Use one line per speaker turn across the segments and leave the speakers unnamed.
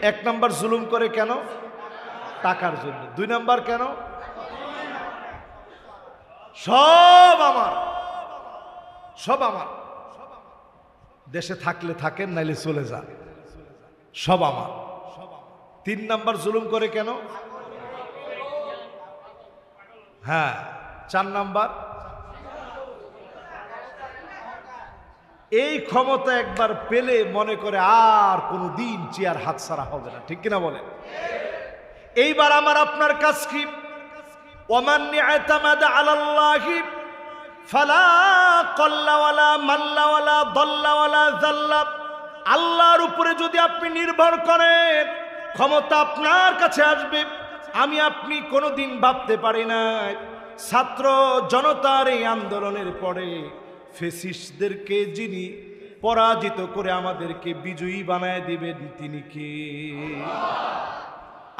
এক নাম্বার জুলুম করে কেন? টাকার জন্য। দুই নাম্বার কেন? সব আমার, সব আমার। দেশে থাকলে থাকেন, নাইলে চলে যান, সব আমার। তিন নাম্বার জুলুম করে কেন? হ্যাঁ। চার নাম্বার, এই ক্ষমতা একবার পেলে মনে করে আর কোনো দিন চেয়ার হাতছাড়া হবে না, ঠিক কিনা বলেন? এইবার আমার আপনার কাজ কি? ওমান ইতামাদা আলাল্লাহি ফালা ক্বাল্লা ওয়ালা মাল্লা ওয়ালা দাল্লা ওয়ালা যাল্লা। আল্লাহর উপরে যদি আপনি নির্ভর করেন, ক্ষমতা আপনার কাছে আসবে। আমি আপনি কোনোদিন ভাবতে পারি না ছাত্র জনতার এই আন্দোলনের পরে ফ্যাসিস্টদেরকে যিনি পরাজিত করে আমাদেরকে বিজয়ী বানায় দিবেন তিনি কে?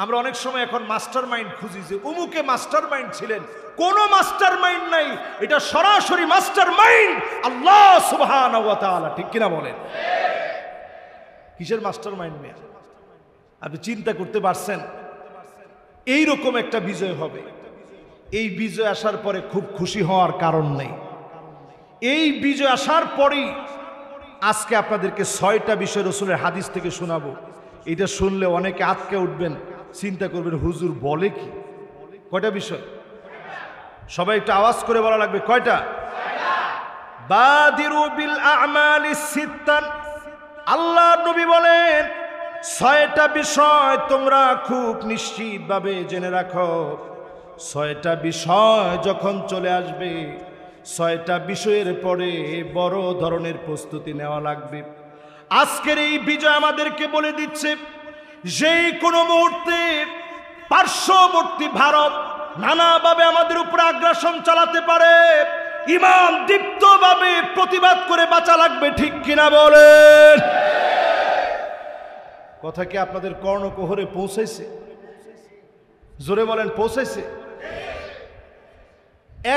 আমরা অনেক সময় এখন মাস্টার মাইন্ড খুঁজি যে অমুকে মাস্টার মাইন্ড ছিলেন। কোন মাস্টার মাইন্ড নাই, এটা সরাসরি মাস্টার মাইন্ড আল্লাহ সুবহানাহু ওয়া তাআলা, ঠিক কিনা বলেন? কিসের মাস্টার মাইন্ড মেয়ে? আপনি চিন্তা করতে পারছেন এইরকম একটা বিজয় হবে? এই বিজয় আসার পরে খুব খুশি হওয়ার কারণ নেই। এই বিজয় আসার পরেই আজকে আপনাদেরকে 6টা বিষয় রাসূলের হাদিস থেকে শোনাবো। এটা শুনলে অনেকে আটকে উঠবেন, চিন্তা করবেন হুজুর বলে কি? কয়টা বিষয়? সবাই একটু আওয়াজ করে বলা লাগবে, কয়টা? বাদিরু বিল আ'মালিস সিত্তান। আল্লাহর নবী বলেন 6টা বিষয় তোমরা খুব নিশ্চিতভাবে জেনে রাখো। 6টা বিষয় যখন চলে আসবে, 6টা বিষয়ের পরে বড় ধরনের প্রস্তুতি নেওয়া লাগবে। আজকের এই বিজয় আমাদেরকে বলে দিচ্ছে যে কোনো মুহূর্তে পার্শ্ববর্তী ভারত নানাভাবে আমাদের উপর আগ্রাসন চালাতে পারে। ইমান দীপ্তভাবে প্রতিবাদ করে বাঁচা লাগবে, ঠিক কিনা বলেন? কথা কি আপনাদের কর্ণকুহরে পৌঁছাইছে? জোরে বলেন, পৌঁছাইছে?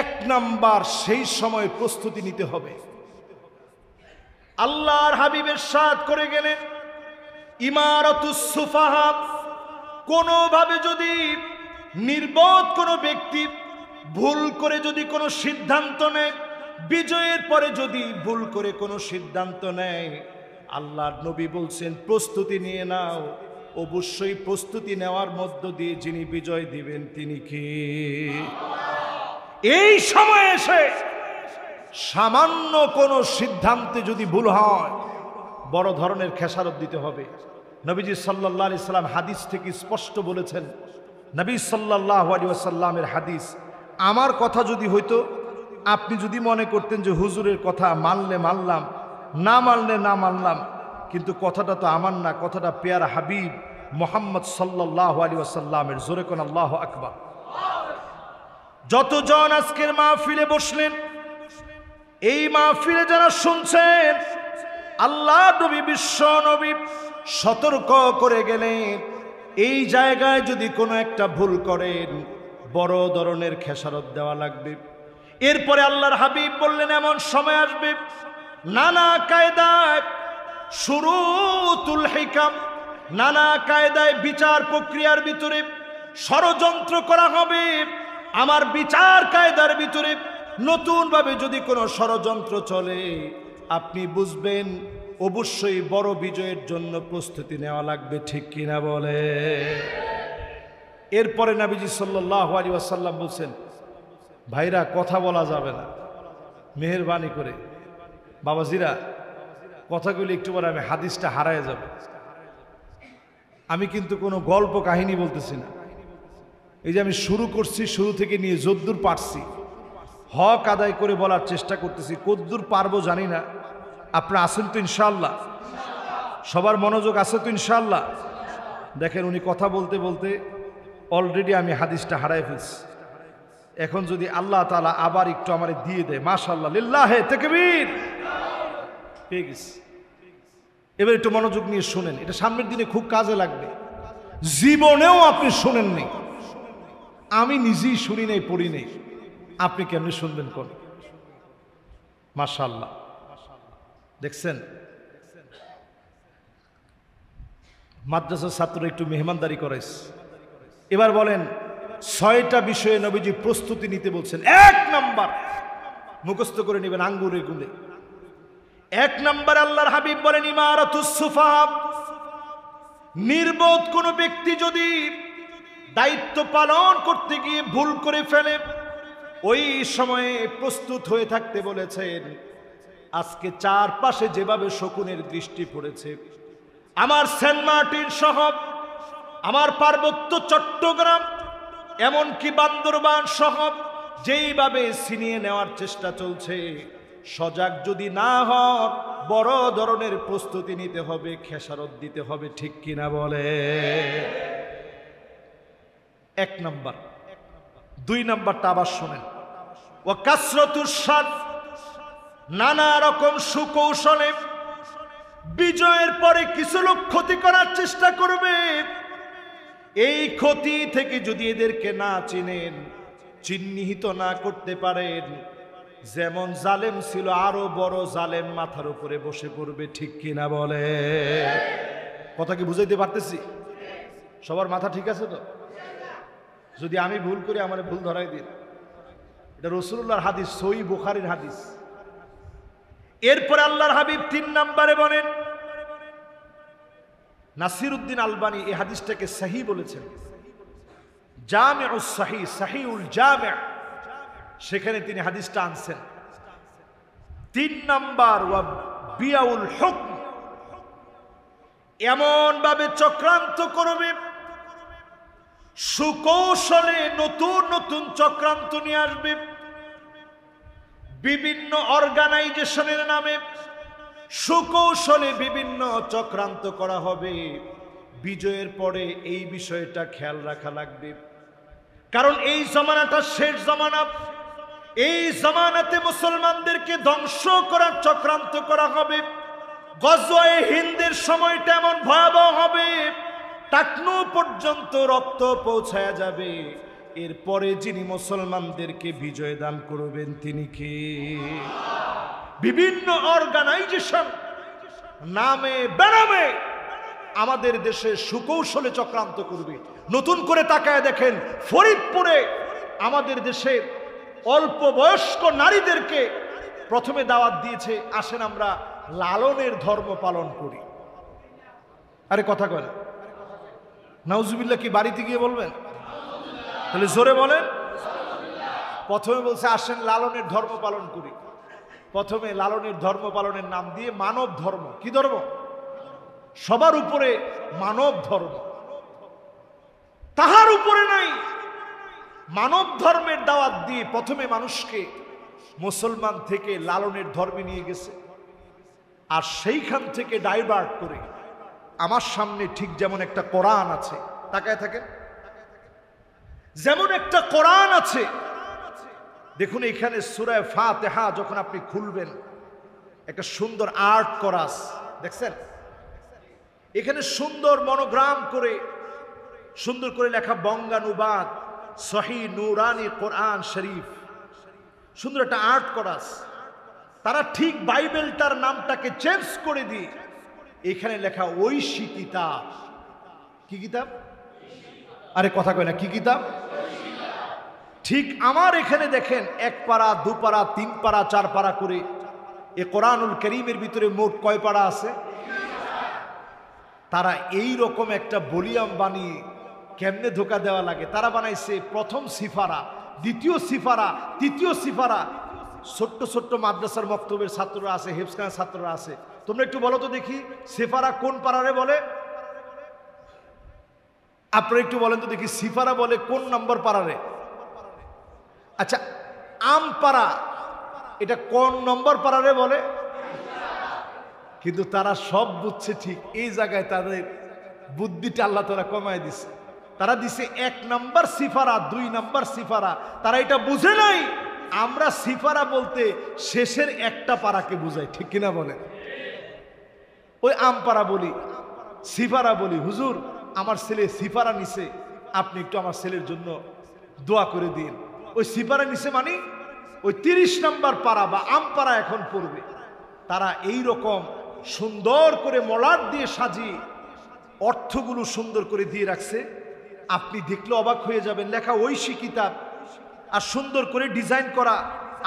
এক নাম্বার, সেই সময় প্রস্তুতি নিতে হবে। আল্লাহর হাবিব ইরশাদ করে গেলেন ইমারাতুস সুফাহা। কোনোভাবে যদি নির্বোধ কোনো ব্যক্তি ভুল করে যদি কোনো সিদ্ধান্ত নেয়, বিজয়ের পরে যদি ভুল করে কোনো সিদ্ধান্ত নেয়, আল্লাহর নবী বলছেন প্রস্তুতি নিয়ে নাও। অবশ্যই প্রস্তুতি নেওয়ার মধ্য দিয়ে যিনি বিজয় দিবেন তিনি কে? এই সময় এসে সামান্য কোনো সিদ্ধান্তে যদি ভুল হয়, বড় ধরনের খেসারত দিতে হবে। নবীজি সাল্লাল্লাহু আলাইহি সাল্লাম হাদিস থেকে স্পষ্ট বলেছেন, নবী সাল্লাল্লাহু আলাইহি ওয়াসাল্লামের হাদিস, আমার কথা যদি হইতো, আপনি যদি মনে করতেন যে হুজুরের কথা মানলে মানলাম, না মানলে না মানলাম, কিন্তু কথাটা তো আমার না, কথাটা পেয়ারা হাবিব মুহাম্মদ সাল্লাল্লাহু আলাইহি ওয়াসাল্লামের। জোরে কোন আল্লাহু আকবার। যতজন আজকের মাহফিলে বসলেন, এই মাহফিলে যারা শুনছেন, আল্লাহ নবী বিশ্ব নবী সতর্ক করে গেলেন এই জায়গায় যদি কোনো একটা ভুল করেন বড় ধরনের খেসারত দেওয়া লাগবে। এরপরে আল্লাহর হাবিব বললেন এমন সময় আসবে নানা কায়দায় শুরুতুল হিকাম, নানা কায়দায় বিচার প্রক্রিয়ার ভিতরে ষড়যন্ত্র করা হবে। আমার বিচার কায়দার ভিতরে নতুনভাবে যদি কোনো ষড়যন্ত্র চলে, আপনি বুঝবেন অবশ্যই বড় বিজয়ের জন্য প্রস্তুতি নেওয়া লাগবে, ঠিক কিনা বলে? এরপরে নবীজি সাল্লাল্লাহু আলাইহি ওয়াসাল্লাম বলছেন, ভাইরা কথা বলা যাবে না, মেহেরবানি করে বাবাজিরা কথাগুলি একটু পরে আমি হাদিসটা হারায় যাবে। আমি কিন্তু কোনো গল্প কাহিনী বলতেছি না। এই যে আমি শুরু করছি, শুরু থেকে নিয়ে যদ্দূর পারছি হক আদায় করে বলার চেষ্টা করতেছি। কদ্দূর পারবো জানি না। আপনারা আছেন তো ইনশাআল্লাহ? সবার মনোযোগ আছে তো ইনশাআল্লাহ? দেখেন উনি কথা বলতে বলতে অলরেডি আমি হাদিসটা হারাই ফেলছি। এখন যদি আল্লাহ তাআলা আবার একটু আমারে দিয়ে দেয়, মাশাআল্লাহ, লিল্লাহে তাকবীর, পেয়ে গেছি। এবার একটু মনোযোগ নিয়ে শুনেন, এটা সামনের দিনে খুব কাজে লাগবে। জীবনেও আপনি শোনেননি, আমি নিজেই শুনি নাই, পড়ি নাই, আপনি কেমনি শুনবেন কোন? মাশাআল্লাহ, দেখছেন? মাদ্রাসার ছাত্র একটু মেহমানদারি করাইস। এবার বলেন 6টা বিষয়ে নবীজি প্রস্তুতি নিতে বলছেন। 1 নাম্বার মুখস্থ করে নেবেন আঙ্গুরে গুলে। 1 নাম্বার আল্লাহর হাবিব বলেন ইমারাতুস সুফাহ, নির্বোধ কোনো ব্যক্তি যদি দায়িত্ব পালন করতে গিয়ে ভুল করে ফেলে ওই সময়ে প্রস্তুত হয়ে থাকতে বলেছেন। আজকে চারপাশে যেভাবে শকুনের দৃষ্টি পড়েছে, আমার সেন্ট মার্টিন সহ আমার পার্বত্য চট্টগ্রাম এমনকি বান্দরবান সহ যেইভাবে ছিনিয়ে নেওয়ার চেষ্টা চলছে, সজাগ যদি না হন বড় ধরনের প্রস্তুতি নিতে হবে, খেসারত দিতে হবে। ঠিক কিনা বলে? 1 নাম্বার। 2 নাম্বারটা আবার শোনেন। ও কাসরাতুস শার, নানা রকম সুকৌশলে বিজয়ের পরে কিছু লোক ক্ষতি করার চেষ্টা করবে। এই ক্ষতি থেকে যদি এদেরকে না চিনেন, চিহ্নিত না করতে পারেন, যেমন জালেম ছিল আরো বড় জালেম মাথার উপরে বসে পড়বে। ঠিক কিনা বলে? কথা কি বুঝাইতে পারতেছি? সবার মাথা ঠিক আছে তো? যদি আমি ভুল করি আমার ভুল ধরাই দিন। এটা রাসূলুল্লাহর হাদিস, সহিহ বুখারীর হাদিস। এরপরে আল্লাহর হাবিব 3 নম্বরে বলেন, নাসিরউদ্দিন আলবানী এই হাদিসটাকে সহিহ বলেছেন, জামিউস সহিহ, সহিহুল জামি', সেখানে তিনি হাদিসটা আনছেন। 3 নাম্বার ওয়া বিয়াউল হুকম, এমন ভাবে চক্রান্ত করবে, সুকৌশলে নতুন নতুন চক্রান্ত নিয়ে আসবে। বিভিন্ন অর্গানাইজেশনের নামে সুকৌশলে বিভিন্ন চক্রান্ত করা হবে। বিজয়ের পরে এই বিষয়টা খেয়াল রাখা লাগবে, কারণ এই জামানাটা শেষ জামানা। এই জামানাতে মুসলমানদেরকে ধ্বংস করার চক্রান্ত করা হবে। গজওয়ে হিন্দের সময়টা এমন ভয়াবহ হবে, টাকনু পর্যন্ত রক্ত পৌঁছায়া যাবে। এরপরে যিনি মুসলমানদেরকে বিজয় দান করবেন তিনি কি? বিভিন্ন অর্গানাইজেশন নামে বেনামে আমাদের দেশে সুকৌশলে চক্রান্ত করবে। নতুন করে তাকায় দেখেন, ফরিদপুরে আমাদের দেশে অল্প বয়স্ক নারীদেরকে প্রথমে দাওয়াত দিয়েছে, আসেন আমরা লালনের ধর্ম পালন করি। আরে কথা কয় না? নাউজুবিল্লাহ কি বাড়িতে গিয়ে বলবেন? তাহলে জোরে বলেন। প্রথমে বলছে আসেন লালনের ধর্ম পালন করি। প্রথমে লালনের ধর্ম পালনের নাম দিয়ে মানব ধর্ম। কি ধর্ম? সবার উপরে মানব ধর্ম, তাহার উপরে নাই। মানব ধর্মের দাওয়াত দিয়ে প্রথমে মানুষকে মুসলমান থেকে লালনের ধর্মে নিয়ে গেছে, আর সেইখান থেকে ডাইভার্ট করে আমার সামনে ঠিক যেমন একটা কোরআন আছে, তাকায় থাকেন, যেমন একটা কোরআন আছে। দেখুন এখানে সূরা ফাতিহা যখন আপনি খুলবেন, একটা সুন্দর আর্ট করা আছে, দেখছেন? এখানে সুন্দর মনোগ্রাম করে সুন্দর করে লেখা বঙ্গানুবাদ সহিহ নুরানি কোরআন শরীফ, সুন্দর একটা আর্ট করা আছে। তারা ঠিক বাইবেলটার নামটাকে চেঞ্জ করে দিয়ে এখানে লেখা ঐশী কিতাব। কি কিতাব? আরে কথা কয় না, কি কিতাব? ঠিক আমার এখানে দেখেন 1 পারা 2 পারা 3 পারা 4 পারা করে এই কোরআনুল কারীমের ভিতরে মোট কয় পারা আছে? তারা এই রকম একটা বলিয়াম বানিয়ে কেমনে ধোকা দেওয়া লাগে, তারা বানাইছে প্রথম সিফারা, দ্বিতীয় সিফারা, তৃতীয় সিফারা। ছোট্ট ছোট্ট মাদ্রাসার মক্তবের ছাত্ররা আছে, হেফজখানার ছাত্ররা আছে। তোমরা একটু বলো তো দেখি, সিফারা কোন পারারে বলে? আপনারা একটু বলেন তো দেখি, সিফারা বলে কোন নম্বর পারারে? আচ্ছা, আম পারা এটা কোন নম্বর পারারে বলে? কিন্তু তারা সব বুঝছে ঠিক, এই জায়গায় তাদের বুদ্ধিটা আল্লাহ তাআলা কমায় দিছে। তারা দিছে 1 নম্বর সিফারা, 2 নম্বর সিফারা। তারা এটা বুঝে নাই আমরা সিফারা বলতে শেষের একটা পারাকে বুঝাই। ঠিক কিনা বলে? ওই আম পারা বলি, সিফারা বলি, হুজুর আমার ছেলে সিফারা নিছে, আপনি একটু আমার ছেলের জন্য দোয়া করে দিন। ওই সিফারা নিছে মানে ওই 30 নম্বর পারা বা আম পারা এখন পড়বে। তারা এই রকম সুন্দর করে মলাট দিয়ে সাজিয়ে অর্থগুলো সুন্দর করে দিয়ে রাখছে, আপনি দেখলে অবাক হয়ে যাবেন। লেখা ঐশী কিতাব, আর সুন্দর করে ডিজাইন করা,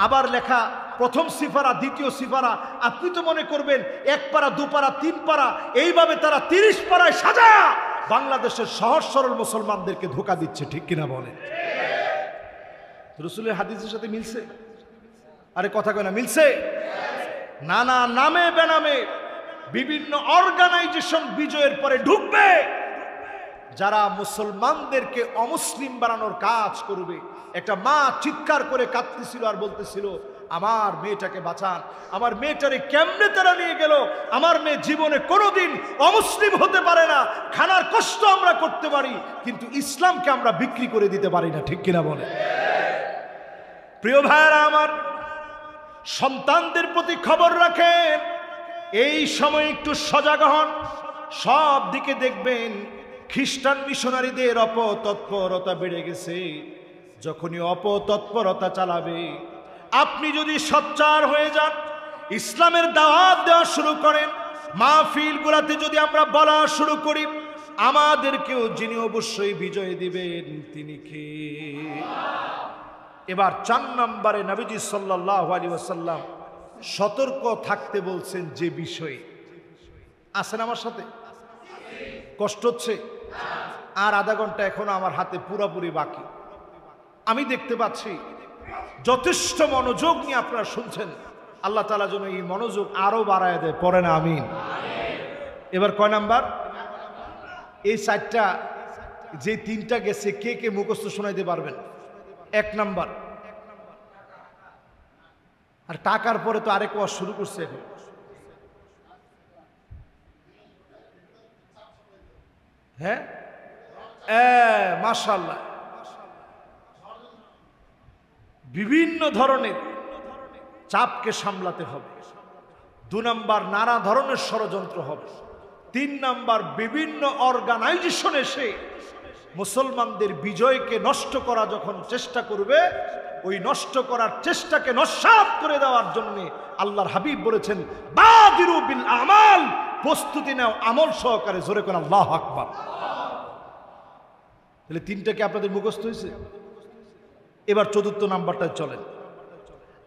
আবার লেখা প্রথম সিফারা, দ্বিতীয় সিফারা। আপনি তো মনে করবেন 1 পারা 2 পারা 3 পারা, এইভাবে তারা 30 পারায় সাজায়া বাংলাদেশের সহজ সরল মুসলমানদেরকে ধোঁকা দিচ্ছে, ঠিক কিনা বলে? রাসূলের হাদিসের সাথে মিলছে? আরে কথা কয় না, মিলছে? নানা নামে বেনামে বিভিন্ন অর্গানাইজেশন বিজয়ের পরে ঢুকবে, যারা মুসলমানদেরকে অমুসলিম বানানোর কাজ করবে। একটা মা চিৎকার করে কাঁদতেছিল আর বলতেছিল, আমার মেয়েটাকে বাঁচান, আমার মেয়েটারে কেমনে তারা নিয়ে গেল, আমার মেয়ে জীবনে কোনোদিন অমুসলিম হতে পারে না। খানার কষ্ট আমরা করতে পারি, কিন্তু ইসলামকে আমরা বিক্রি করে দিতে পারি না, ঠিক কিনা বলে? প্রিয় ভাইরা আমার, সন্তানদের প্রতি খবর রাখেন, এই সময় একটু সজাগ হন। সব দিকে দেখবেন খ্রিস্টান মিশনারিদের অপতৎপরতা বেড়ে গেছে। যখনই অপতৎপরতা চালাবে, আপনি যদি সোচ্চার হয়ে যান, ইসলামের দাওয়াত দেওয়া শুরু করেন, মাহফিলগুলোতে যদি আমরা বলা শুরু করি, আমাদেরকেও যিনি অবশ্যই বিজয় দিবেন তিনি কে? এবার 4 নম্বরে নবীজি সাল্লাল্লাহু আলাইহি ওয়াসাল্লাম সতর্ক থাকতে বলছেন যে বিষয়ে। আছেন আমার সাথে? কষ্ট হচ্ছে? আর আধা ঘন্টা এখনো আমার হাতে পুরোপুরি বাকি। আমি দেখতে পাচ্ছি যথেষ্ট মনোযোগ নিয়ে আপনারা শুনছেন। আল্লাহ তাআলা যেন এই মনোযোগ আরো বাড়ায় দেয়, পড়ে না আমিন। এবার কয় নাম্বার? এই 4টা যে 3টা গেছে, কে কে মুখস্থ শোনাইতে পারবেন? 1 নাম্বার। আর টাকার পরে তো আরেক ওয়াজ শুরু করছে এখন। হ্যাঁ, মাশাআল্লাহ, বিভিন্ন ধরনের চাপকে সামলাতে হবে। 2 নাম্বার, নানা ধরনের ষড়যন্ত্র হবে। 3 নাম্বার, বিভিন্ন অর্গানাইজেশন এসে মুসলমানদের বিজয়কে নষ্ট করা যখন চেষ্টা করবে, ওই নষ্ট করার চেষ্টাকে নস্যাৎ করে দেওয়ার জন্য আল্লাহর হাবিব বলেছেন, বাদিরু বিল আমাল, প্রস্তুতি নাও আমল সহকারে। জোরে করে আল্লাহু আকবার। তাহলে 3টা কি আপনাদের মুখস্থ হয়েছে? এবার 4র্থ নাম্বারটা চলেন।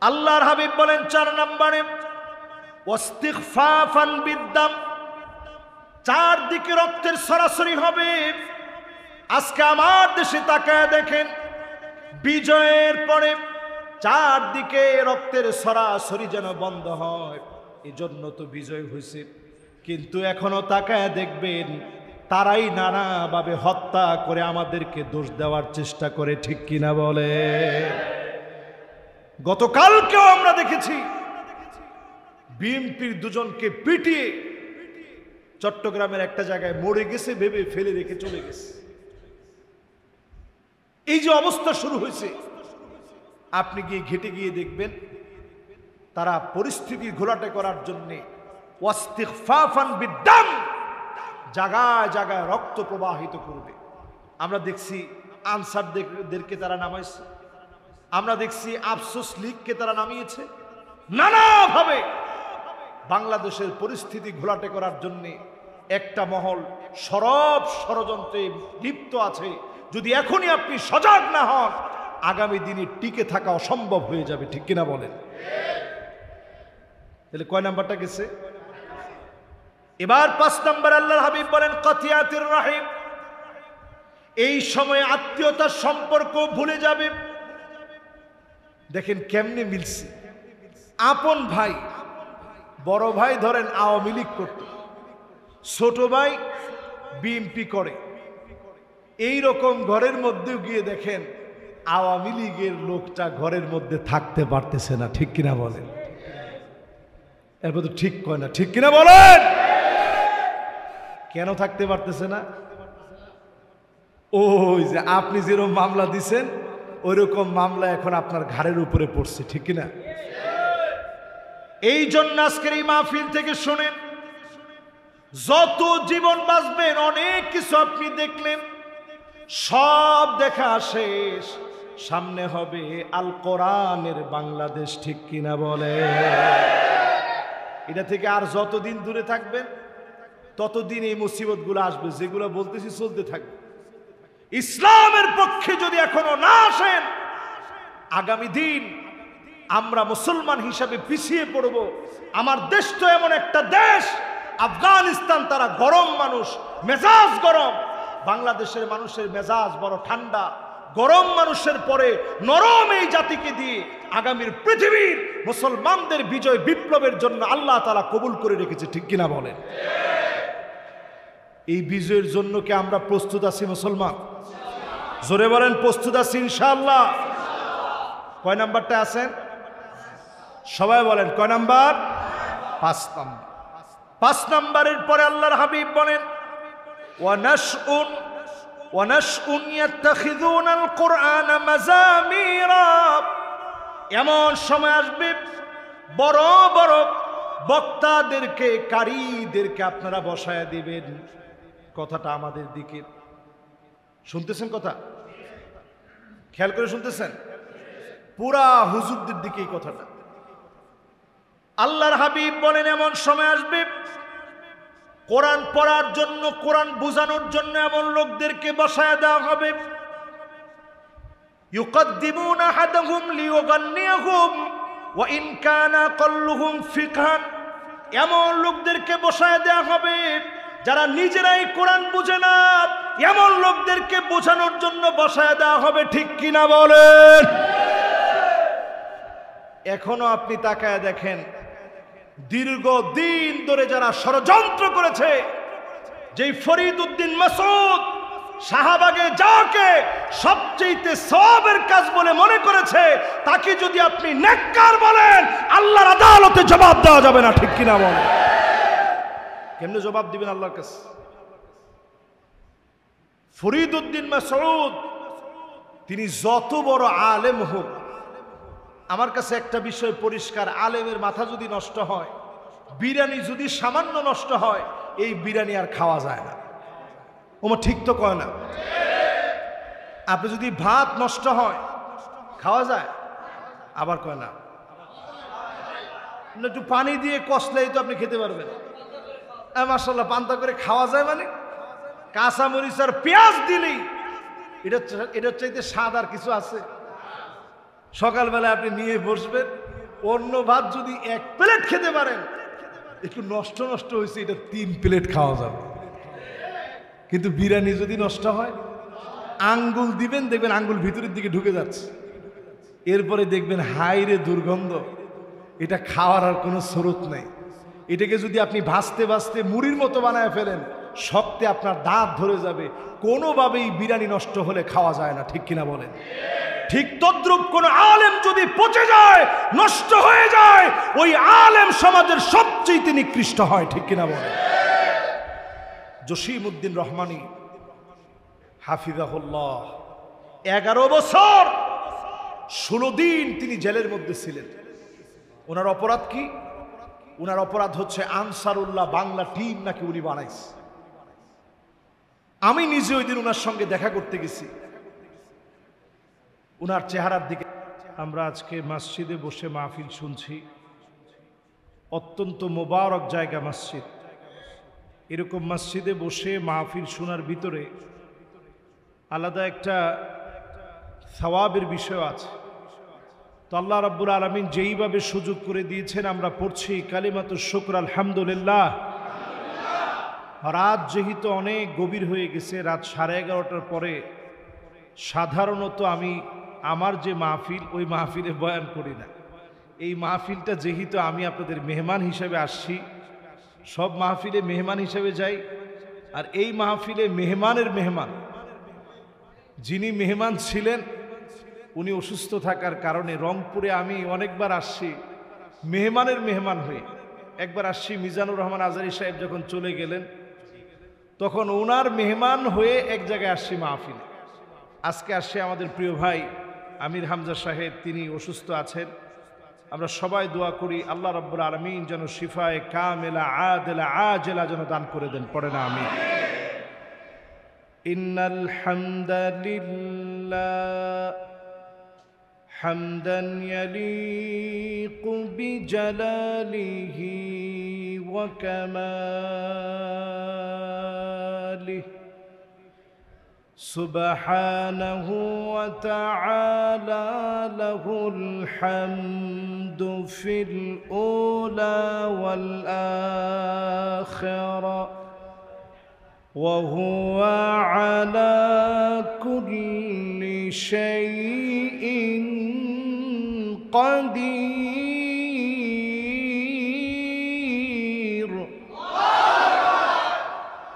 আল্লাহর হাবিব বলেন 4 নম্বরে, ওয়াস্তিগফাফান বিদ্দাম, 4 দিকে রক্তের সরাসরি হবে। আজকে আমার দেশে তাকায় দেখেন, বিজয়ের পরে 4 দিকে রক্তের সরাসরি যেন বন্ধ হয়। এজন্য তো বিজয় হয়েছে, কিন্তু এখনো তাকায় দেখবেন তারাই নানাভাবে হত্যা করে আমাদেরকে দোষ দেওয়ার চেষ্টা করে, ঠিক কিনা বলে? গতকালকেও আমরা দেখেছি বিএনপির 2 জনকে পিটিয়ে চট্টগ্রামের একটা জায়গায় মরে গেছে ভেবে ফেলে রেখে চলে গেছে। এই যে অবস্থা শুরু হয়েছে, আপনি গিয়ে ঘেটে গিয়ে দেখবেন তারা পরিস্থিতি ঘোলাটে করার জন্যে ওয়াস্তিগফাফান বিদ্দাম, জায়গায় জায়গায় রক্ত প্রবাহিত করবে। আমরা দেখছি আনসারদেরকে তারা নামাইছে, আমরা দেখছি আফসোস লীগকে তারা নামিয়েছে। নানাভাবে বাংলাদেশের পরিস্থিতি ঘোলাটে করার জন্য একটা মহল সরব ষড়যন্ত্রে লিপ্ত আছে। যদি এখনই আপনি সজাগ না হন, আগামী দিনে টিকে থাকা অসম্ভব হয়ে যাবে, ঠিক কিনা বলেন? তাহলে কয় নাম্বারটা গেছে? এবার 5 নাম্বার আল্লাহর হাবিব বলেন কাতিয়াতুর রাহিম, এই সময় আত্মীয়তার সম্পর্ক ভুলে যাবে। দেখেন কেমনে মিলছে। আপন ভাই, বড় ভাই ধরেন আওয়ামী লীগ করত, ছোট ভাই বিএনপি করে, এই রকম ঘরের মধ্যেও গিয়ে দেখেন আওয়ামী লীগের লোকটা ঘরের মধ্যে থাকতে পারতেছে না, ঠিক কিনা বলেন? এরপর তো ঠিক কয় না, ঠিক কিনা বলেন? কেন থাকতে পারতেছে না? ওই যে আপনি যেরকম মামলা দিছেন, ওইরকম মামলা এখন আপনার ঘাড়ের উপরে পড়ছে, ঠিক কিনা? এই জন্য আজকের এই মাহফিল থেকে শুনেন, যত জীবন বাঁচবেন অনেক কিছু আপনি দেখলেন, সব দেখা শেষ, সামনে হবে আল কোরআনের বাংলাদেশ, ঠিক কিনা বলে? এটা থেকে আর যতদিন দূরে থাকবেন ততদিন এই মুসিবতগুলো আসবে, যেগুলো বলতেছি চলতে থাকবে। ইসলামের পক্ষে যদি এখনো না আসেন, আগামী দিন আমরা মুসলমান হিসাবে পিছিয়ে পড়ব। আমার দেশ তো এমন একটা দেশ, আফগানিস্তান, তারা গরম মানুষ, মেজাজ গরম। বাংলাদেশের মানুষের মেজাজ বড় ঠান্ডা। গরম মানুষের পরে নরম এই জাতিকে দিয়ে আগামীর পৃথিবীর মুসলমানদের বিজয় বিপ্লবের জন্য আল্লাহ তাআলা কবুল করে রেখেছে, ঠিক কিনা বলেন? এই বিজয়ের জন্য কি আমরা প্রস্তুত আছি মুসলমান? জোরে বলেন, প্রস্তুত আছি ইনশাআল্লাহ? কয় নাম্বারটা আছেন সবাই বলেন, কয় নাম্বার? 5 নাম্বার। 5 নাম্বারের পরে আল্লাহর হাবিব বলেন, ওয়ানাশউন ইয়াত্তাখিযুনাল কুরআনা মাযামিরা। এমন সময় আসবে বড় বড় বক্তাদেরকে, কারীদেরকে আপনারা বসায়া দিবেন। কথাটা আমাদের দিকে শুনতেছেন? কথা খেয়াল করে শুনতেছেন? পুরা হুজুরদের দিকে এই কথাটা। আল্লাহর হাবিব বলেন, এমন সময় আসবে কোরআন পড়ার জন্য, কোরআন বোঝানোর জন্য এমন লোকদেরকে বসায় দেওয়া হবে। ইউকাদ্দিমুনা আহাদাহুম লিয়ুগান্নিয়াহুম ওয়া ইন কানা কাল্লুহুম ফিকহান। এমন লোকদেরকে বসায় দেওয়া হবে যারা নিজেরাই কোরআন বুঝে না, এমন লোকদেরকে বোঝানোর জন্য বসায় দেওয়া হবে, ঠিক কিনা বলেন? এখনো আপনি তাকায় দেখেন, দীর্ঘদিন ধরে যারা ষড়যন্ত্র করেছে, যেই ফরিদ উদ্দিন মাসউদ শাহবাগে যাকে সবচেয়ে সওয়াবের কাজ বলে মনে করেছে, তাকে যদি আপনি নেককার বলেন, আল্লাহর আদালতে জবাব দেওয়া যাবে না, ঠিক কিনা বলেন? কেমনে জবাব দিবেন আল্লাহর কাছে? ফরিদ উদ্দিন মাসউদ তিনি যত বড় আলেম হোক, আমার কাছে একটা বিষয় পরিষ্কার, আলেমের মাথা যদি নষ্ট হয়, বিরিয়ানি যদি সামান্য নষ্ট হয়, এই বিরিয়ানি আর খাওয়া যায় না। ওমা ঠিক তো কয় না? আপনি যদি ভাত নষ্ট হয়, খাওয়া যায়? আবার কয় না, একটু পানি দিয়ে কষলেই তো আপনি খেতে পারবেন। মাশাআল্লাহ, পান্তা করে খাওয়া যায় মানে? কাঁচা মরিচ আর পেঁয়াজ দিলেই এটার চাইতে স্বাদ আর কিছু আছে? সকালবেলা আপনি নিয়ে বসবেন, অন্য ভাত যদি 1 প্লেট খেতে পারেন, একটু নষ্ট নষ্ট হয়েছে, এটা 3 প্লেট খাওয়া যাবে। কিন্তু বিরিয়ানি যদি নষ্ট হয়, আঙ্গুল দিবেন, দেখবেন আঙ্গুল ভিতরের দিকে ঢুকে যাচ্ছে। এরপরে দেখবেন হাইরে দুর্গন্ধ, এটা খাওয়ার আর কোনো স্রোত নেই। এটাকে যদি আপনি ভাজতে ভাজতে মুড়ির মতো বানায় ফেলেন, শক্তে আপনার দাঁত ধরে যাবে। কোনোভাবেই বিরিয়ানি নষ্ট হলে খাওয়া যায় না, ঠিক কিনা বলেন? ঠিক তদ্রূপ কোন আলেম যদি পচে যায়, নষ্ট হয়ে যায়, ওই আলেম সমাজের সবচেয়ে নিকৃষ্ট হয়, ঠিক কিনা বলেন? জসিমউদ্দিন রহমানী হাফিজাহুল্লাহ 11 বছর 16 দিন তিনি জেলের মধ্যে ছিলেন। ওনার অপরাধ কি? ওনার অপরাধ হচ্ছে আনসারুল্লাহ বাংলা টিম নাকি উনি বানাইছে। আমি নিজে ওই দিন ওনার সঙ্গে দেখা করতে গেছি। ওনার চেহারার দিকে আমরা আজকে মসজিদে বসে মাহফিল শুনছি, অত্যন্ত মোবারক জায়গা মসজিদ। এরকম মসজিদে বসে মাহফিল শোনার ভিতরে আলাদা একটা সওয়াবের বিষয় আছে। তো আল্লাহ রাব্বুল আলামিন যেইভাবে সুযোগ করে দিয়েছেন, আমরা পড়ছি কালিমাতুশ শুকর আলহামদুলিল্লাহ। রাত যেহেতু অনেক গভীর হয়ে গেছে, রাত 11:30টার পরে সাধারণত আমি আমার যে মাহফিল, ওই মাহফিলে বয়ান করি না। এই মাহফিলটা যেহেতু আমি আপনাদের মেহমান হিসেবে আসছি, সব মাহফিলে মেহমান হিসেবে যাই, আর এই মাহফিলে মেহমানের মেহমান, যিনি মেহমান ছিলেন উনি অসুস্থ থাকার কারণে রংপুরে আমি অনেকবার আসছি মেহমানের মেহমান হয়ে। একবার আসছি মিজানুর রহমান আজারি সাহেব যখন চলে গেলেন, তখন ওনার মেহমান হয়ে এক জায়গায় আসছি মাহফিলে। আজকে আসছে আমাদের প্রিয় ভাই আমির হামজা সাহেব, তিনি অসুস্থ আছেন। আমরা সবাই দোয়া করি আল্লাহ রাব্বুল আলামিন যেন শিফায়ে কামেলা আদেলা আজেলা যেন দান করে দেন। পড়ে না আমিন। ইন্নাল হামদালিল্লাহ হামদান ইয়ালিকু বিজালালিহি وكماله سبحانه وتعالى له الحمد في الأولى والآخرة وهو على كل شيء قدير.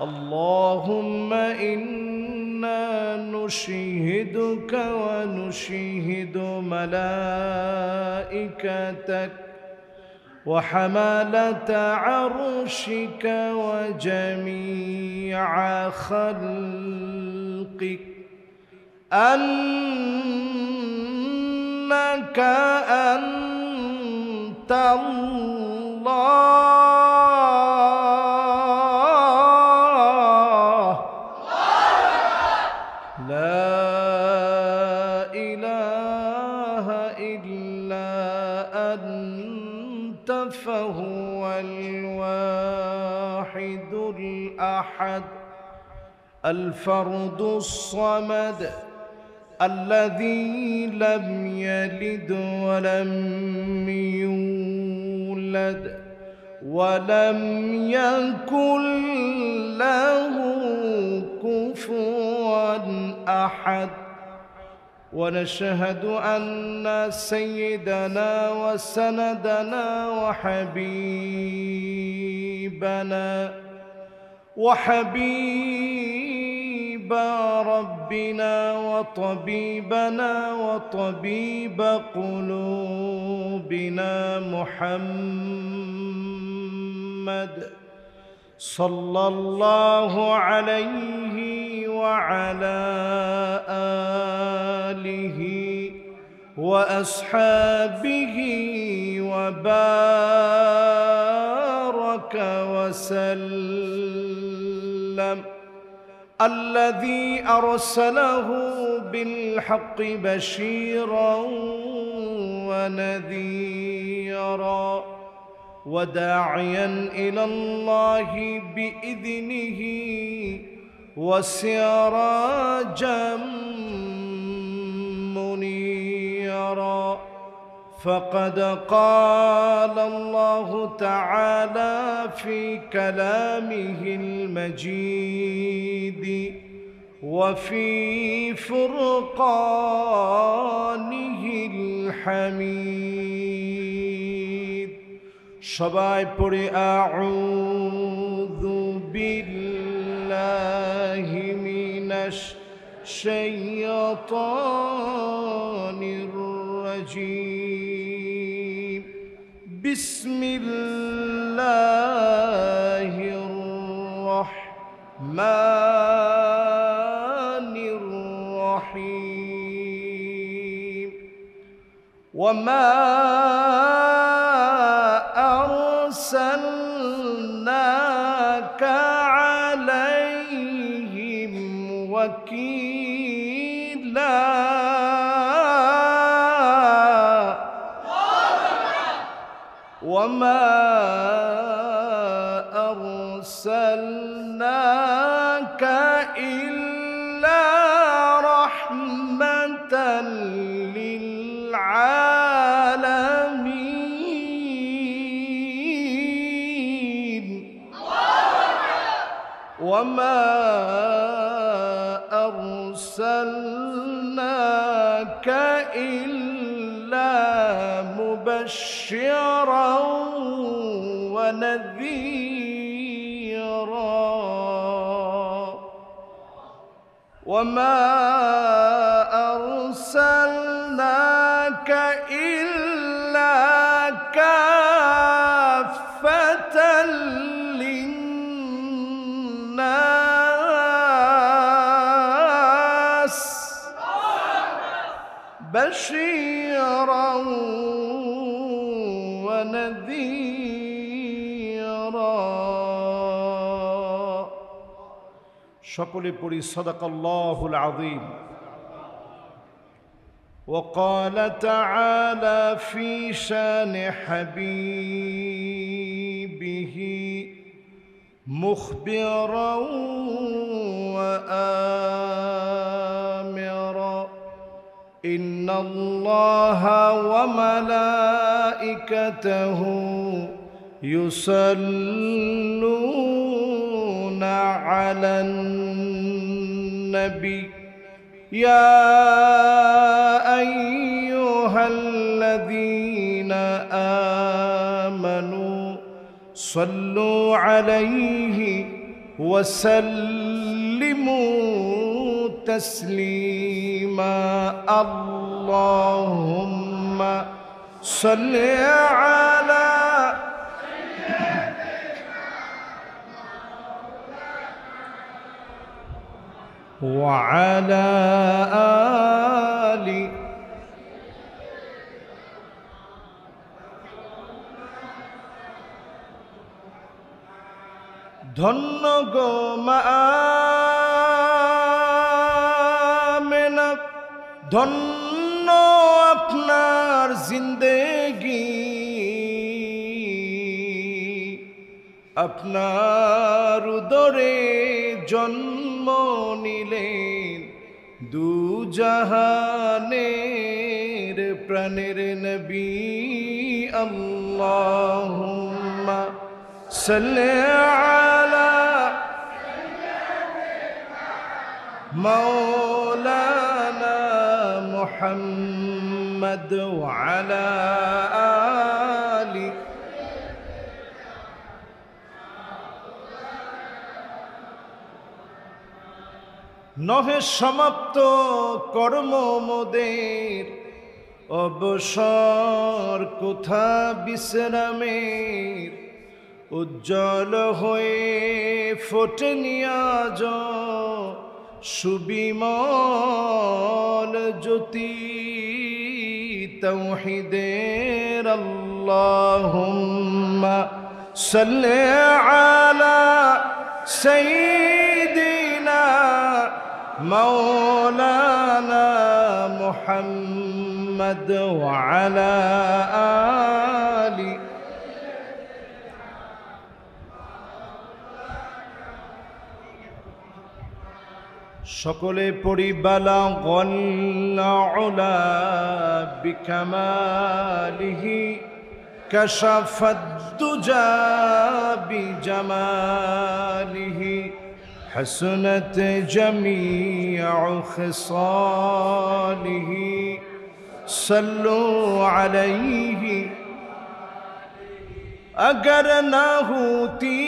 اللهم إنا نشهدك ونشهد ملائكتك وحملة عرشك وجميع خلقك أنك أنت الله لا إله إلا أنت فهو الواحد الأحد الفرد الصمد الذي لم يلد ولم يولد ولم يكن له كفوا أحد. ونشهد أن سيدنا وسندنا وحبيب ربنا وطبيبنا وطبيب قلوبنا محمد صلى الله عليه وعلى آله وأصحابه وبارك وسلم الذي أرسله بالحق بشيرا ونذيرا وداعيا إلى الله بإذنه وسراجا منيرا. فقد قال الله تعالى في كلامه المجيد وفي فرقانه الحميد সবাই পড়ে আউযু বিল্লাহি মিনাশ শাইতানির রাজীম বিসমিল্লাহির রাহমানির রাহিম ওয়ামা أرسلناك عليهم وكيلا وما أرسلناك إلا رحمة للعالمين وما أرسلناك إلا مبشرا ونذيرا وما أرسلناك إلا كافة للناس بشيرا ونذيرا. সকলে পড়ি সাদাকাল্লাহুল আযীম। وقال تعالى في شان حبيبه مخبرا وآمرا إن الله وملائكته يصلون على النبي يا أيها الذين آمنوا صلوا عليه وسلموا تسليما اللهم صل على وعلى آل ধন্য গো মা আমেনা, ধন্য আপনার জিন্দেগি, আপনার উদরে জন্ম নিলেন দু জাহানের প্রাণের নবী। আল্লাহুম্মা সাল্লি আলা মাওলানা মুহাম্মদ ওয়া আলা আলি নহে সমাপ্ত কর্ম মোদের, অবসর কোথা বিশ্রামের, উজ্জ্বল হয়ে ফোটেনি আজ সুবিমল জ্যোতি তাওহীদের। আল্লাহুম্মা সাল্লি আলা সাইয়্যিদিনা মাওলানা মুহাম্মদ ওয়া আলা আলি সকলে পড়ি বালাগল উলা বিকামালিহি কাশাফাদ দুজা বিজামালিহি حسنت جميع خصاله صلوا عليه اگر نہ ہوتی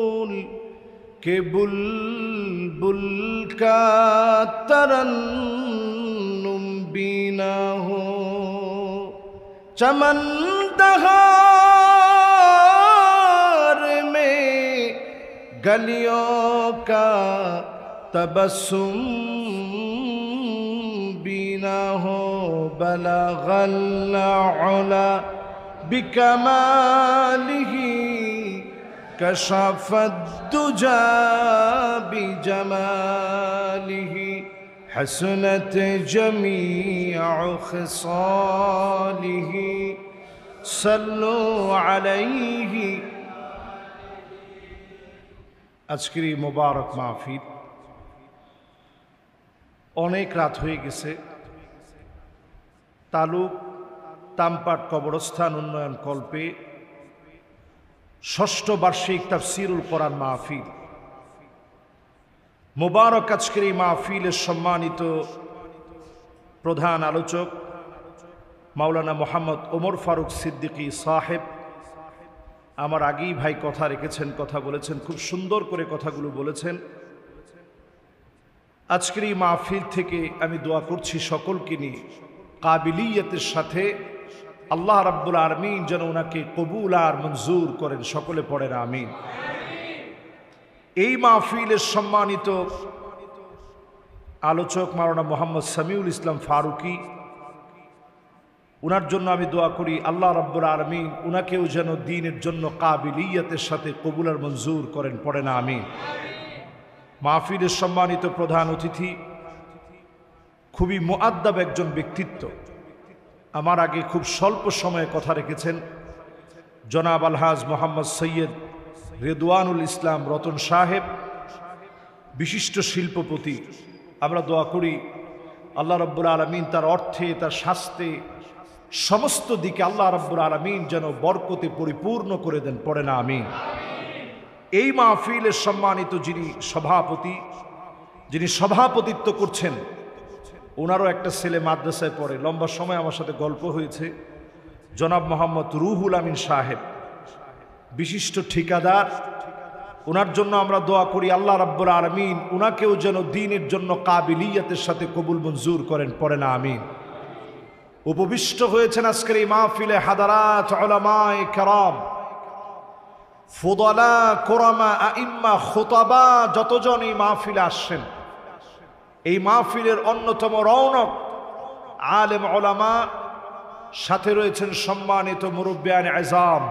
پھول کہ بلبل کا ترنم بھی نہ ہو، چمن دہار میں گلیوں کا تبسم بھی نہ ہو، بلغ العلا بکمالہ کشف الدجى بجمالہ حسنت جميع خصاله صلوا عليه। আজকের এই মোবারক মাহফিল অনেক রাত হয়ে গেছে। তালুক তামপাট কবরস্থান উন্নয়ন কল্পে ষষ্ঠ বার্ষিক তাফসীরুল কোরআন মাহফিল মোবারক। আজকের এই মাহফিলের সম্মানিত প্রধান আলোচক মাওলানা মোহাম্মদ ওমর ফারুক সিদ্দিকী সাহেব আমার আগেই ভাই কথা রেখেছেন, কথা বলেছেন, খুব সুন্দর করে কথাগুলো বলেছেন। আজকের এই মাহফিল থেকে আমি দোয়া করছি সকলকে নিয়ে কাবিলিয়তের সাথে আল্লাহ রাব্বুল আলামিন যেন ওনাকে কবুল আর মঞ্জুর করেন। সকলে পড়েন আমিন। এই মাহফিলের সম্মানিত আলোচক মাওলানা মোহাম্মদ সামিউল ইসলাম ফারুকি, উনার জন্য আমি দোয়া করি আল্লাহ রাব্বুল আলামিন উনাকেও যেন দ্বীনের জন্য কাবিলিয়তের সাথে কবুল আর মঞ্জুর করেন। পড়েন আমিন। মাহফিলের সম্মানিত প্রধান অতিথি খুবই মুআদ্দাব একজন ব্যক্তিত্ব, আমার আগে খুব স্বল্প সময়ে কথা রেখেছেন জনাব আলহাজ মোহাম্মদ সৈয়দ রেদওয়ানুল ইসলাম রতন সাহেব, বিশিষ্ট শিল্পপতি। আমরা দোয়া করি আল্লাহ রাব্বুল আলামিন তার অর্থে, তার স্বাস্থ্যে, সমস্ত দিকে আল্লাহ রাব্বুল আলামিন যেন বরকতে পরিপূর্ণ করে দেন, পড়ে না আমিন। এই মাহফিলের সম্মানিত যিনি সভাপতি, যিনি সভাপতিত্ব করছেন, ওনারও একটা ছেলে মাদ্রাসায় পড়ে, লম্বা সময় আমার সাথে গল্প হয়েছে, জনাব মোহাম্মদ রুহুল আমিন সাহেব, বিশিষ্ট ঠিকাদার। ওনার জন্য আমরা দোয়া করি আল্লাহ রাব্বুল আলামিন ওনাকেও যেন দ্বীনের জন্য কাবিলিয়তের সাথে কবুল মঞ্জুর করেন, পড়ে না আমিন। উপবিষ্ট হয়েছেন আজকের এই মাহফিলে হাদারাত উলামায়ে কেরাম, ফুদালা, কুরামা, আইম্মা, খুতাবা, যতজন এই মাহফিলে আসছেন। এই মাহফিলের অন্যতম রৌনক আলেম উলামা, সাথে রয়েছেন সম্মানিত মুরব্বিয়ান আযম,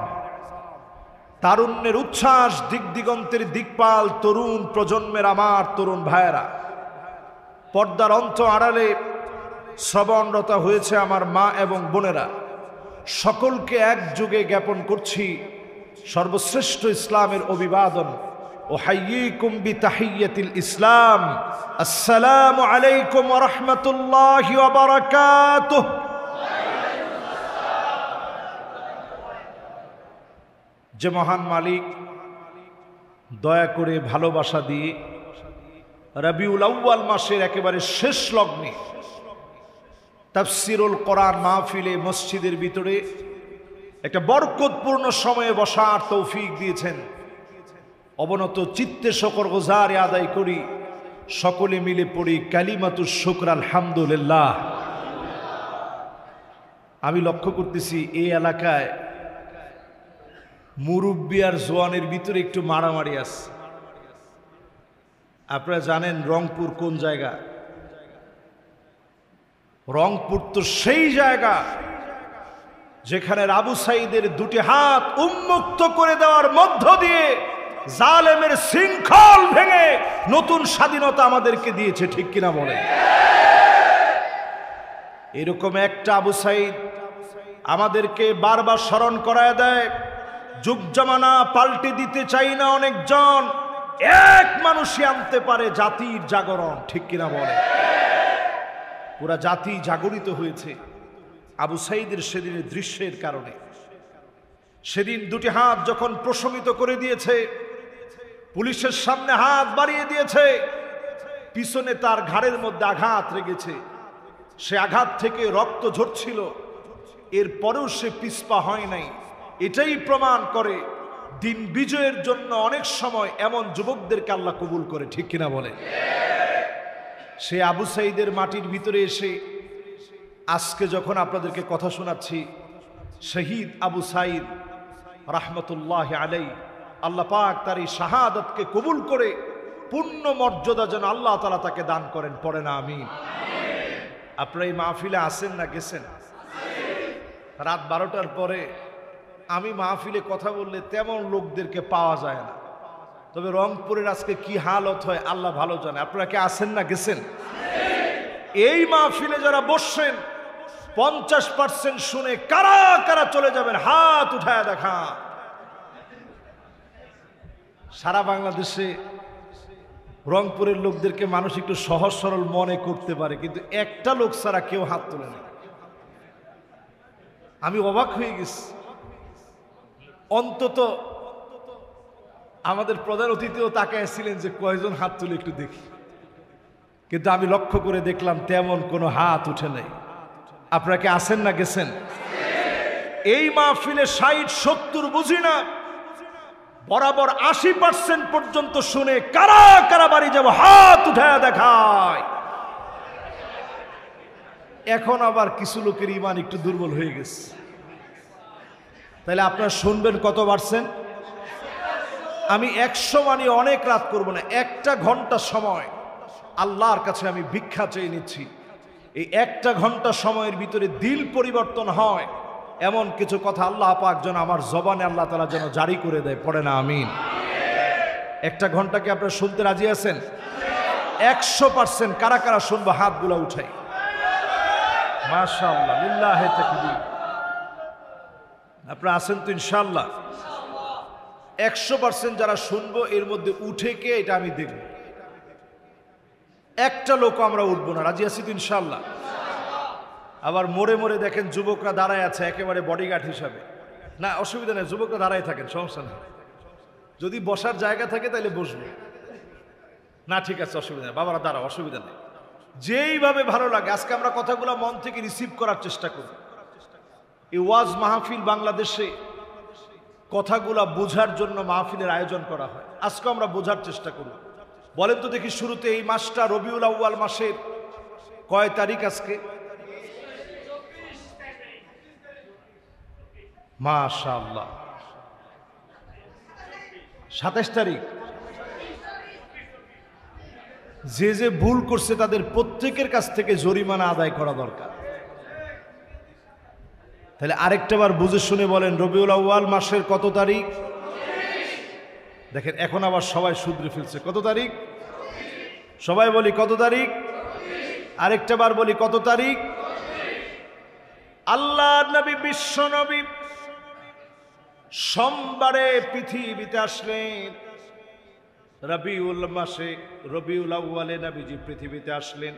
তারুণ্যের উচ্ছ্বাস, দিক দিগন্তের দিকপাল তরুণ প্রজন্মের আমার তরুণ ভাইয়েরা, পর্দার অন্ত আড়ালে শ্রবণরতা হয়েছে আমার মা এবং বোনেরা, সকলকে একযোগে জ্ঞাপন করছি সর্বশ্রেষ্ঠ ইসলামের অভিবাদন, উহাইয়িকুম বিতাহিয়্যাতিল ইসলাম, আসসালামু আলাইকুম ওয়া রাহমাতুল্লাহি ওয়া বারাকাতুহু। যে মহান মালিক দয়া করে ভালোবাসা দিয়ে রবিউল আউয়াল মাসের একেবারে শেষ লগ্নে তাফসীরুল কোরআন মাহফিলে মসজিদের ভিতরে একটা বরকতপূর্ণ সময়ে বসার তৌফিক দিয়েছেন, অবনত চিত্তে শুকর গুজারি আদায় করি, সকলে মিলে পড়ি কালিমাতুশ শুকর আলহামদুলিল্লাহ। আমি লক্ষ্য করতেছি এই এলাকায় মুরব্বি আর জওয়ানের ভিতরে একটু মারামারি আছে। আপনারা জানেন রংপুর কোন জায়গা? রংপুর তো সেই জায়গা যেখানে আবু সাঈদের দুটি হাত উন্মুক্ত করে দেওয়ার মধ্য দিয়ে জালেমের শৃঙ্খল ভেঙে নতুন স্বাধীনতা আমাদেরকে দিয়েছে, ঠিক কিনা বলেন? এরকম একটা আবু সাঈদ আমাদেরকে বারবার স্মরণ করায় দেয়, যুগ জামানা পাল্টে দিতে চাই না অনেকজন, এক মানুষই আনতে পারে জাতির জাগরণ, ঠিক কিনা বলে? পুরা জাতি জাগরিত হয়েছে আবু সাঈদের সেদিনের দৃশ্যের কারণে। সেদিন দুটি হাত যখন প্রশমিত করে দিয়েছে, পুলিশের সামনে হাত বাড়িয়ে দিয়েছে, পিছনে তার ঘাড়ের মধ্যে আঘাত লেগেছে, সে আঘাত থেকে রক্ত ঝরছিল, এরপরেও সে পিছপা হয় নাই। এটাই প্রমাণ করে দিন বিজয়ের জন্য অনেক সময় এমন যুবকদেরকে আল্লাহ কবুল করে, ঠিক কিনা বলে? সে আবু সাঈদের মাটির ভিতরে এসে আজকে যখন আপনাদেরকে কথা শোনাচ্ছি, শহীদ আবু সাঈদ রাহমাতুল্লাহ আলাইহি, আল্লাহ পাক তার এই শাহাদাতকে কবুল করে পূর্ণ মর্যাদা যেন আল্লাহ তাআলা তাকে দান করেন, পড়ে না আমিন। আপনারা এই মাহফিলে আসেন না গেছেন? রাত 12টার পরে আমি মাহফিলে কথা বললে তেমন লোকদেরকে পাওয়া যায় না, তবে রংপুরের আজকে কি হালত হয় আল্লাহ ভালো জানে। আপনারা কি আসেন না গেছেন? এই মাহফিলে যারা বসছেন 50% শুনে কারা কারা চলে যাবেন হাত উঠায় দেখা। সারা বাংলাদেশে রংপুরের লোকদেরকে মানুষ একটু সহজ সরল মনে করতে পারে, কিন্তু একটা লোক ছাড়া কেউ হাত তোলে না। আমি অবাক হয়ে গেছি। অন্তত আমাদের প্রধান অতিথিও তাকাইছিলেন যে কয়জন হাত তুলে একটু দেখি, কিন্তু আমি লক্ষ্য করে দেখলাম তেমন কোনো হাত উঠে নাই। আপনারা কি আসেন না গেছেন? এই মাহফিলে 60-70 বুঝি না, বরাবর 80% পর্যন্ত শুনে কারা কারা বাড়ি যাব হাত উঠায় দেখায়। এখন আবার কিছু লোকের ঈমান একটু দুর্বল হয়ে গেছে। তাহলে আপনারা শুনবেন কত পারছেন? আমি 100 মানে অনেক রাত করব না, 1 ঘন্টা সময় আল্লাহর কাছে আমি ভিক্ষা চেয়ে নিচ্ছি। এই 1 ঘন্টা সময়ের ভিতরে দিল পরিবর্তন হয় এমন কিছু কথা আল্লাহ পাক যেন আমার জবানে আল্লাহ তাআলা যেন জারি করে দেয়, পড়ে না আমিন। 1 ঘন্টাকে আপনারা শুনতে রাজি আছেন? 100% কারা কারা শুনবো হাতগুলো উঠাই। মাশাআল্লাহ, লিল্লাহি তাকবীর। আপনারা আছেন তো ইনশাআল্লাহ? 100% যারা শুনবো এর মধ্যে উঠে কে এটা আমি দেখব। একটা লোক আমরা উঠবো না, রাজি আছি তো ইনশাআল্লাহ? আবার মোড়ে মোড়ে দেখেন যুবকরা দাঁড়ায় আছে একেবারে বডিগার্ড হিসাবে। না, অসুবিধা নেই, যুবকরা দাঁড়ায় থাকেন, সমস্যা নেই। যদি বসার জায়গা থাকে তাহলে বসবো না, ঠিক আছে, অসুবিধা নেই। বাবারা দাঁড়াও, অসুবিধা নেই, যেইভাবে ভালো লাগে। আজকে আমরা কথাগুলো মন থেকে রিসিভ করার চেষ্টা করি। এই ওয়াজ মাহফিল বাংলাদেশে কথাগুলা বোঝার জন্য মাহফিলের আয়োজন করা হয়। আজকে আমরা বোঝার চেষ্টা করি। বলেন তো দেখি, শুরুতে এই মাসটা রবিউল আউয়াল মাসের কয় তারিখ আজকে? মাশাআল্লাহ, 27 তারিখ। যে যে ভুল করছে তাদের প্রত্যেকের কাছ থেকে জরিমানা আদায় করা দরকার। তাহলে আরেকটা বার বুঝে শুনে বলেন, রবিউল আউয়াল মাসের কত তারিখ? দেখেন এখন আবার সবাই শুধরে ফেলছে। কত তারিখ? সবাই বলি কত তারিখ? আরেকটা বার বলি কত তারিখ? আল্লাহর নবী, বিশ্ব নবী সোমবারে পৃথিবীতে আসলেন। রবিউল মাসে, রবিউল আউয়ালে নবীজি পৃথিবীতে আসলেন।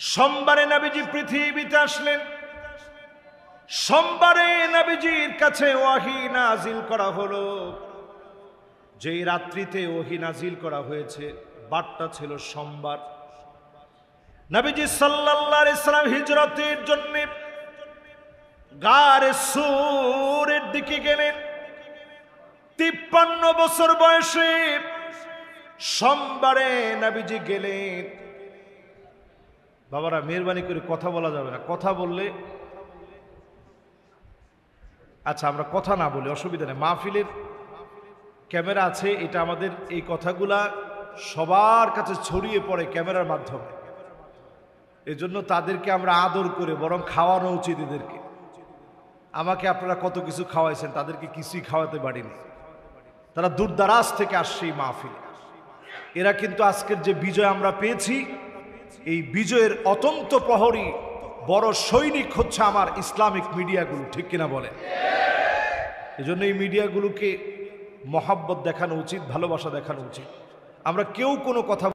সোমবারে নবীজি পৃথিবীতে আসলেন। সোমবারে নবীজির কাছে ওয়াহি নাজিল করা হলো। যেই রাত্রিতে ওয়াহি নাজিল করা হয়েছে, বারটা ছিল সোমবার। নবীজি সাল্লাল্লাহু আলাইহি সাল্লাম হিজরতের জন্য গারে সূরের দিকে গেলেন। 53 বছর বয়সে সোমবারে নবীজি গেলেন। বাবারা মেহরবানি করে কথা বলা যাবে না, কথা বললে, আচ্ছা আমরা কথা না বলি, অসুবিধা নেই। মাহফিলের ক্যামেরা আছে, এটা আমাদের এই কথাগুলা সবার কাছে ছড়িয়ে পড়ে ক্যামেরার মাধ্যমে। এজন্য তাদেরকে আমরা আদর করে বরং খাওয়ানো উচিত এদেরকে। আমাকে আপনারা কত কিছু খাওয়াইছেন, তাদেরকে কিছুই খাওয়াতে পারিনি। তারা দূরদারাজ থেকে আসছে এই মাহফিলে। এরা কিন্তু আজকের যে বিজয় আমরা পেয়েছি, এই বিজয়ের অতন্ত প্রহরী বড় সৈনিক হচ্ছে আমার ইসলামিক মিডিয়াগুলো, ঠিক কিনা বলে? এজন্য এই মিডিয়াগুলোকে মহাব্বত দেখানো উচিত, ভালোবাসা দেখানো উচিত। আমরা কেউ কোনো কথা